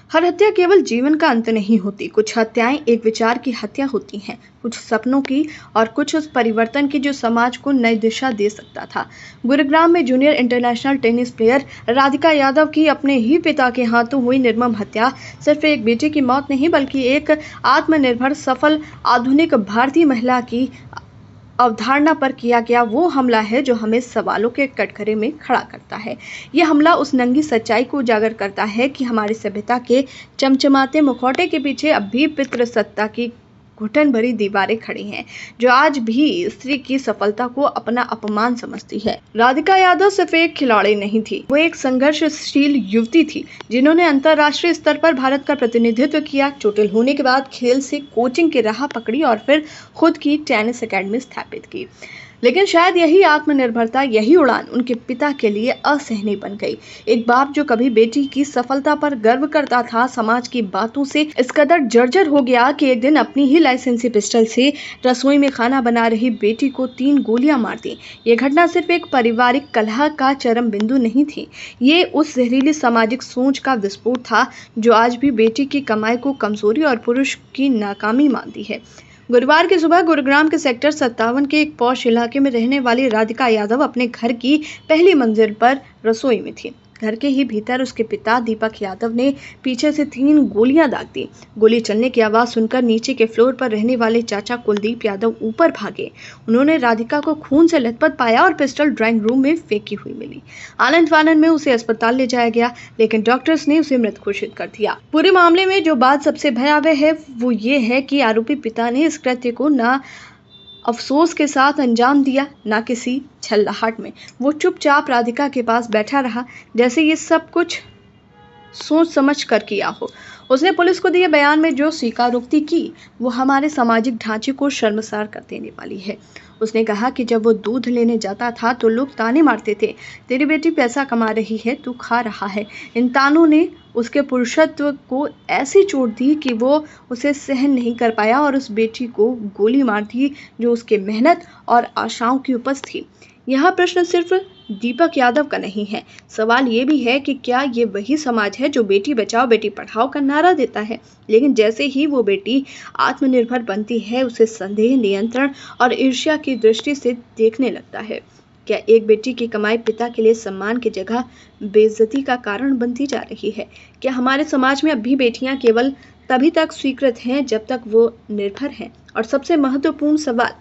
हर हत्या केवल जीवन का अंत नहीं होती। कुछ हत्याएं एक विचार की हत्या होती हैं, कुछ सपनों की और कुछ उस परिवर्तन की जो समाज को नई दिशा दे सकता था। गुरुग्राम में junior international tennis player Radhika Yadav की अपने ही पिता के हाथों हुई निर्मम हत्या सिर्फ एक बेटे की मौत नहीं बल्कि एक आत्मनिर्भर सफल आधुनिक भारतीय महिला की अवधारणा पर किया गया वो हमला है जो हमें सवालों के कटघरे में खड़ा करता है। ये हमला उस नंगी सच्चाई को उजागर करता है कि हमारी सभ्यता के चमचमाते मुखौटे के पीछे अब भी पितृसत्ता की घुटन भरी दीवारें खड़ी हैं, जो आज भी स्त्री की सफलता को अपना अपमान समझती है। राधिका यादव सिर्फ एक खिलाड़ी नहीं थी, वो एक संघर्षशील युवती थी जिन्होंने अंतर्राष्ट्रीय स्तर पर भारत का प्रतिनिधित्व किया। चोटिल होने के बाद खेल से कोचिंग की राह पकड़ी और फिर खुद की टेनिस एकेडमी स्थापित की। लेकिन शायद यही आत्मनिर्भरता, यही उड़ान उनके पिता के लिए असहनीय बन गई। एक बाप जो कभी बेटी की सफलता पर गर्व करता था, समाज की बातों से इस कदर जर्जर हो गया कि एक दिन अपनी ही लाइसेंसी पिस्टल से रसोई में खाना बना रही बेटी को 3 गोलियां मार दी। ये घटना सिर्फ एक पारिवारिक कलह का चरम बिंदु नहीं थी, ये उस जहरीली सामाजिक सोच का विस्फोट था जो आज भी बेटी की कमाई को कमजोरी और पुरुष की नाकामी मानती है। गुरुवार की सुबह गुरुग्राम के सेक्टर 57 के एक पॉश इलाके में रहने वाली राधिका यादव अपने घर की पहली मंजिल पर रसोई में थी। घर के ही भीतर उसके पिता दीपक यादव ने पीछे से 3 गोलियां दाग दी। गोली चलने की आवाज सुनकर नीचे के फ्लोर पर रहने वाले चाचा कुलदीप यादव ऊपर भागे। उन्होंने राधिका को खून से लथपथ पाया और पिस्टल ड्राइंग रूम में फेंकी हुई मिली। आनंद फानंद में उसे अस्पताल ले जाया गया, लेकिन डॉक्टर्स ने उसे मृत घोषित कर दिया। पूरे मामले में जो बात सबसे भयावह है वो ये है कि आरोपी पिता ने इस कृत्य को ना अफसोस के साथ अंजाम दिया, ना किसी छल्लाहट में। वो चुपचाप राधिका के पास बैठा रहा, जैसे ये सब कुछ सोच समझ कर किया हो। उसने पुलिस को दिए बयान में जो स्वीकारोक्ति की वो हमारे सामाजिक ढांचे को शर्मसार कर देने वाली है। उसने कहा कि जब वो दूध लेने जाता था तो लोग ताने मारते थे, तेरी बेटी पैसा कमा रही है, तू खा रहा है। इन तानों ने उसके पुरुषत्व को ऐसी चोट दी कि वो उसे सहन नहीं कर पाया और उस बेटी को गोली मार दी जो उसके मेहनत और आशाओं की उपज थी। यह प्रश्न सिर्फ दीपक यादव का नहीं है, सवाल ये भी है कि क्या ये वही समाज है जो बेटी बचाओ बेटी पढ़ाओ का नारा देता है, लेकिन जैसे ही वो बेटी आत्मनिर्भर बनती है उसे संदेह, नियंत्रण और ईर्ष्या की दृष्टि से देखने लगता है। क्या एक बेटी की कमाई पिता के लिए सम्मान की जगह बेइज्जती का कारण बनती जा रही है? क्या हमारे समाज में अब भी बेटियां केवल तभी तक स्वीकृत हैं जब तक वो निर्भर हैं? और सबसे महत्वपूर्ण सवाल,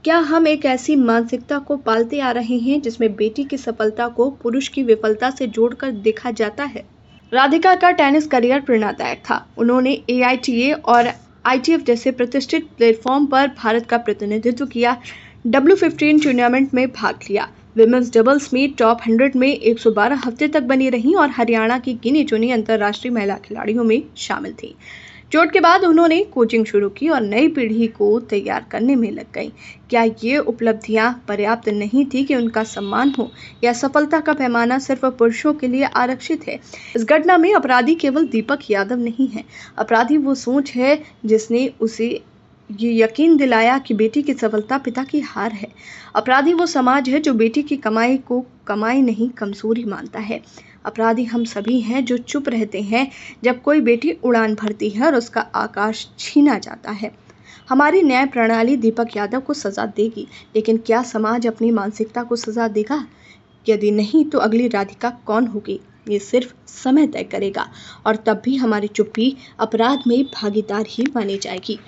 क्या हम एक ऐसी मानसिकता को पालते आ रहे हैं जिसमें बेटी की सफलता को पुरुष की विफलता से जोड़कर देखा जाता है? राधिका का टेनिस करियर प्रेरणादायक था। उन्होंने AITA और ITF जैसे प्रतिष्ठित प्लेटफॉर्म पर भारत का प्रतिनिधित्व किया, W15 टूर्नामेंट में भाग लिया, विमेंस डबल्स में टॉप 100 में 112 हफ्ते तक बनी रही और हरियाणा की गिनी चुनी अंतर्राष्ट्रीय महिला खिलाड़ियों में शामिल थी। चोट के बाद उन्होंने कोचिंग शुरू की और नई पीढ़ी को तैयार करने में लग गई। क्या ये उपलब्धियां पर्याप्त नहीं थी कि उनका सम्मान हो, या सफलता का पैमाना सिर्फ पुरुषों के लिए आरक्षित है? इस घटना में अपराधी केवल दीपक यादव नहीं है, अपराधी वो सोच है जिसने उसे ये यकीन दिलाया कि बेटी की सफलता पिता की हार है। अपराधी वो समाज है जो बेटी की कमाई को कमाई नहीं कमजोरी मानता है। अपराधी हम सभी हैं जो चुप रहते हैं जब कोई बेटी उड़ान भरती है और उसका आकाश छीना जाता है। हमारी न्याय प्रणाली दीपक यादव को सजा देगी, लेकिन क्या समाज अपनी मानसिकता को सजा देगा? यदि नहीं तो अगली राधिका कौन होगी, ये सिर्फ समय तय करेगा, और तब भी हमारी चुप्पी अपराध में भागीदार ही मानी जाएगी।